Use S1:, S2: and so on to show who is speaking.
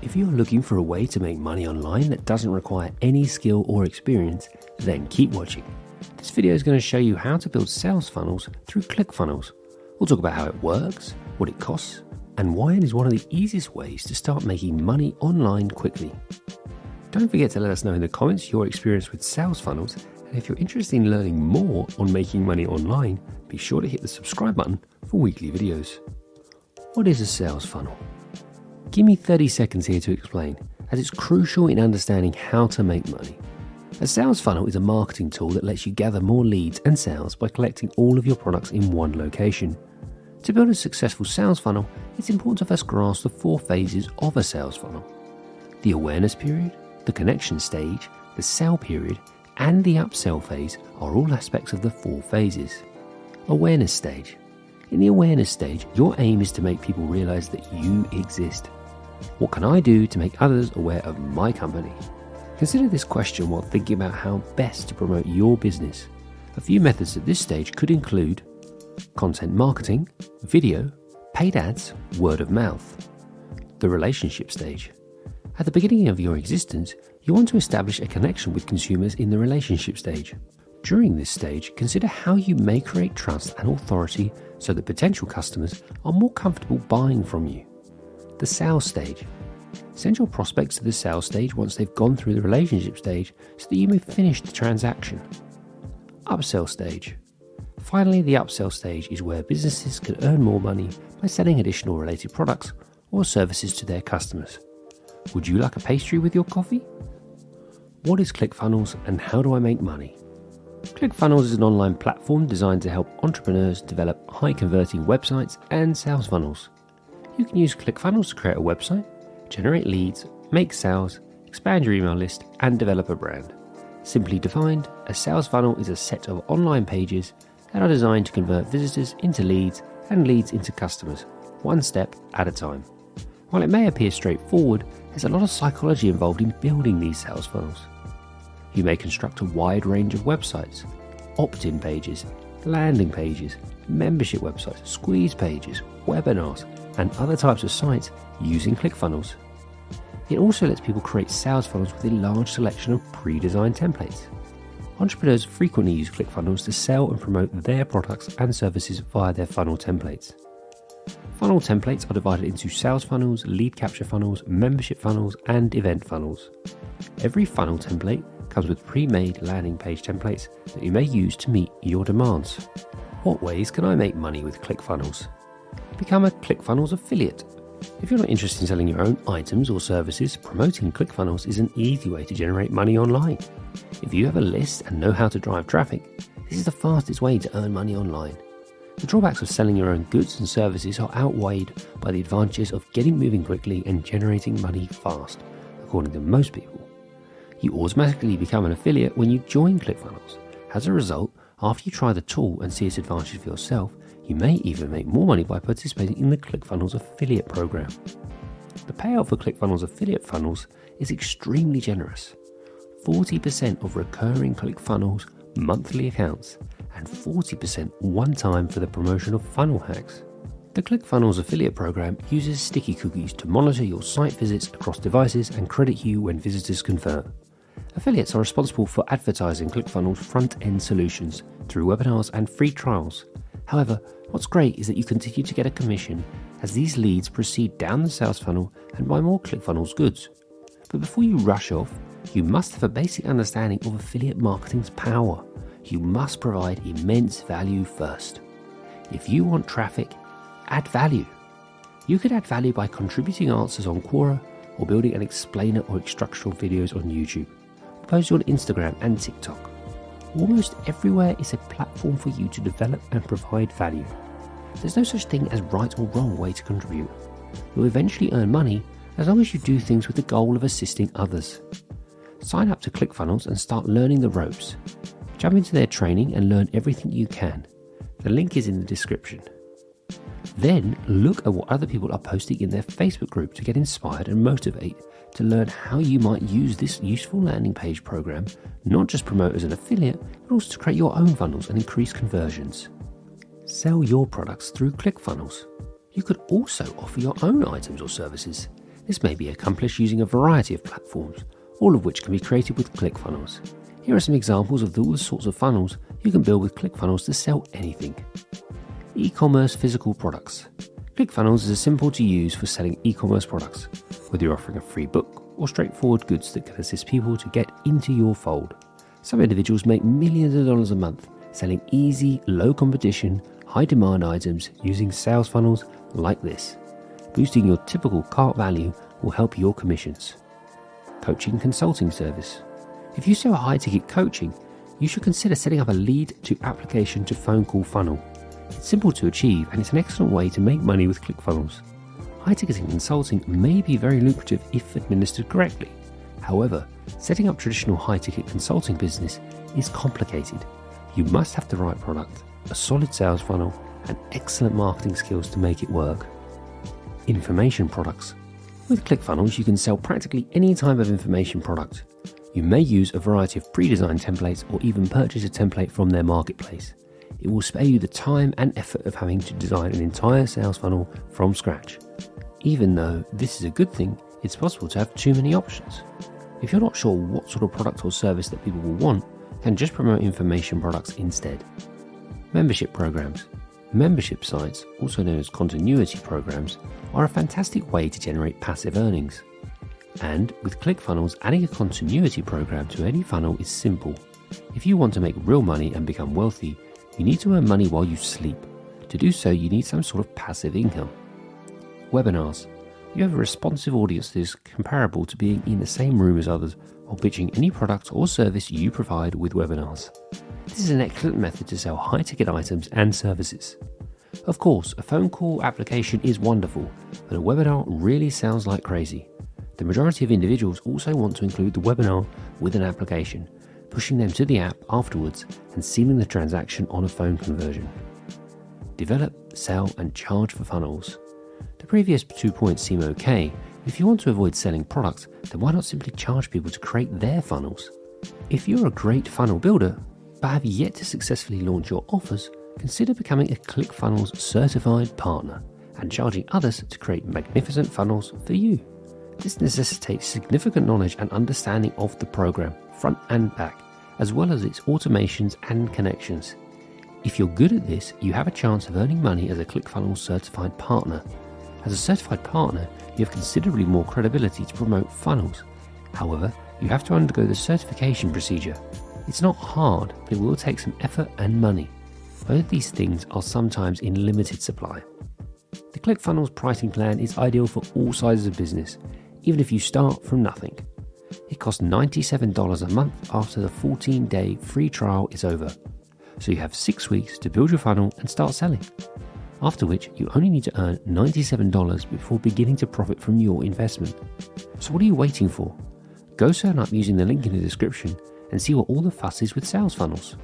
S1: If you're looking for a way to make money online that doesn't require any skill or experience, then keep watching. This video is going to show you how to build sales funnels through Clickfunnels. We'll talk about how it works, what it costs, and why it is one of the easiest ways to start making money online quickly. Don't forget to let us know in the comments your experience with sales funnels, and if you're interested in learning more on making money online, be sure to hit the subscribe button for weekly videos. What is a sales funnel? Give me 30 seconds here to explain, as it's crucial in understanding how to make money. A sales funnel is a marketing tool that lets you gather more leads and sales by collecting all of your products in one location. To build a successful sales funnel, it's important to first grasp the 4 phases of a sales funnel. The awareness period, the connection stage, the sell period, and the upsell phase are all aspects of the 4 phases. Awareness stage. In the awareness stage, your aim is to make people realize that you exist. What can I do to make others aware of my company? Consider this question while thinking about how best to promote your business. A few methods at this stage could include content marketing, video, paid ads, word of mouth. The relationship stage. At the beginning of your existence, you want to establish a connection with consumers in the relationship stage. During this stage, consider how you may create trust and authority so that potential customers are more comfortable buying from you. The sales stage. Send your prospects to the sales stage once they've gone through the relationship stage so that you may finish the transaction. Upsell stage. Finally, the upsell stage is where businesses can earn more money by selling additional related products or services to their customers. Would you like a pastry with your coffee? What is Clickfunnels and how do I make money? Clickfunnels is an online platform designed to help entrepreneurs develop high-converting websites and sales funnels. You can use Clickfunnels to create a website, generate leads, make sales, expand your email list, and develop a brand. Simply defined, a sales funnel is a set of online pages that are designed to convert visitors into leads and leads into customers, one step at a time. While it may appear straightforward, there's a lot of psychology involved in building these sales funnels. You may construct a wide range of websites, opt-in pages, landing pages, membership websites, squeeze pages, webinars, and other types of sites using Clickfunnels. It also lets people create sales funnels with a large selection of pre-designed templates. Entrepreneurs frequently use Clickfunnels to sell and promote their products and services via their funnel templates. Funnel templates are divided into sales funnels, lead capture funnels, membership funnels, and event funnels. Every funnel template comes with pre-made landing page templates that you may use to meet your demands. What ways can I make money with Clickfunnels? Become a Clickfunnels affiliate. If you're not interested in selling your own items or services, promoting Clickfunnels is an easy way to generate money online. If you have a list and know how to drive traffic, this is the fastest way to earn money online. The drawbacks of selling your own goods and services are outweighed by the advantages of getting moving quickly and generating money fast, according to most people. You automatically become an affiliate when you join Clickfunnels. As a result, after you try the tool and see its advantages for yourself, you may even make more money by participating in the Clickfunnels affiliate program. The payout for Clickfunnels affiliate funnels is extremely generous. 40% of recurring Clickfunnels monthly accounts and 40% one time for the promotion of funnel hacks. The Clickfunnels affiliate program uses sticky cookies to monitor your site visits across devices and credit you when visitors convert. Affiliates are responsible for advertising Clickfunnels front-end solutions through webinars and free trials. However, what's great is that you continue to get a commission as these leads proceed down the sales funnel and buy more Clickfunnels goods. But before you rush off, you must have a basic understanding of affiliate marketing's power. You must provide immense value first. If you want traffic, add value. You could add value by contributing answers on Quora or building an explainer or instructional videos on YouTube. Post on Instagram and TikTok. Almost everywhere is a platform for you to develop and provide value. There's no such thing as right or wrong way to contribute. You'll eventually earn money as long as you do things with the goal of assisting others. Sign up to Clickfunnels and start learning the ropes. Jump into their training and learn everything you can. The link is in the description. Then look at what other people are posting in their Facebook group to get inspired and motivate to learn how you might use this useful landing page program, not just promote as an affiliate, but also to create your own funnels and increase conversions. Sell your products through Clickfunnels. You could also offer your own items or services. This may be accomplished using a variety of platforms, all of which can be created with Clickfunnels. Here are some examples of all the sorts of funnels you can build with Clickfunnels to sell anything. E-commerce physical products. Clickfunnels is simple to use for selling e-commerce products, whether you're offering a free book or straightforward goods that can assist people to get into your fold. Some individuals make millions of dollars a month selling easy, low competition, high demand items using sales funnels like this. Boosting your typical cart value will help your commissions. Coaching consulting service. If you sell high ticket coaching, you should consider setting up a lead to application to phone call funnel. It's simple to achieve and it's an excellent way to make money with Clickfunnels. High ticketing consulting may be very lucrative if administered correctly. However, setting up traditional high ticket consulting business is complicated. You must have the right product, a solid sales funnel, and excellent marketing skills to make it work. Information products. With Clickfunnels, you can sell practically any type of information product. You may use a variety of pre-designed templates or even purchase a template from their marketplace. It will spare you the time and effort of having to design an entire sales funnel from scratch. Even though this is a good thing, it's possible to have too many options. If you're not sure what sort of product or service that people will want, then just promote information products instead. Membership programs. Membership sites, also known as continuity programs, are a fantastic way to generate passive earnings. And with Clickfunnels, adding a continuity program to any funnel is simple. If you want to make real money and become wealthy, you need to earn money while you sleep. To do so, you need some sort of passive income. Webinars. You have a responsive audience that is comparable to being in the same room as others while pitching any product or service you provide with webinars. This is an excellent method to sell high-ticket items and services. Of course, a phone call application is wonderful, but a webinar really sounds like crazy. The majority of individuals also want to include the webinar with an application, pushing them to the app afterwards and sealing the transaction on a phone conversion. Develop, sell, and charge for funnels. The previous 2 points seem okay. If you want to avoid selling products, then why not simply charge people to create their funnels? If you're a great funnel builder, but have yet to successfully launch your offers, consider becoming a Clickfunnels certified partner and charging others to create magnificent funnels for you. This necessitates significant knowledge and understanding of the program, front and back, as well as its automations and connections. If you're good at this, you have a chance of earning money as a Clickfunnels certified partner. As a certified partner, you have considerably more credibility to promote funnels. However, you have to undergo the certification procedure. It's not hard, but it will take some effort and money. Both these things are sometimes in limited supply. The Clickfunnels pricing plan is ideal for all sizes of business, even if you start from nothing. It costs $97 a month after the 14-day free trial is over. So you have 6 weeks to build your funnel and start selling. After which, you only need to earn $97 before beginning to profit from your investment. So what are you waiting for? Go sign up using the link in the description and see what all the fuss is with sales funnels.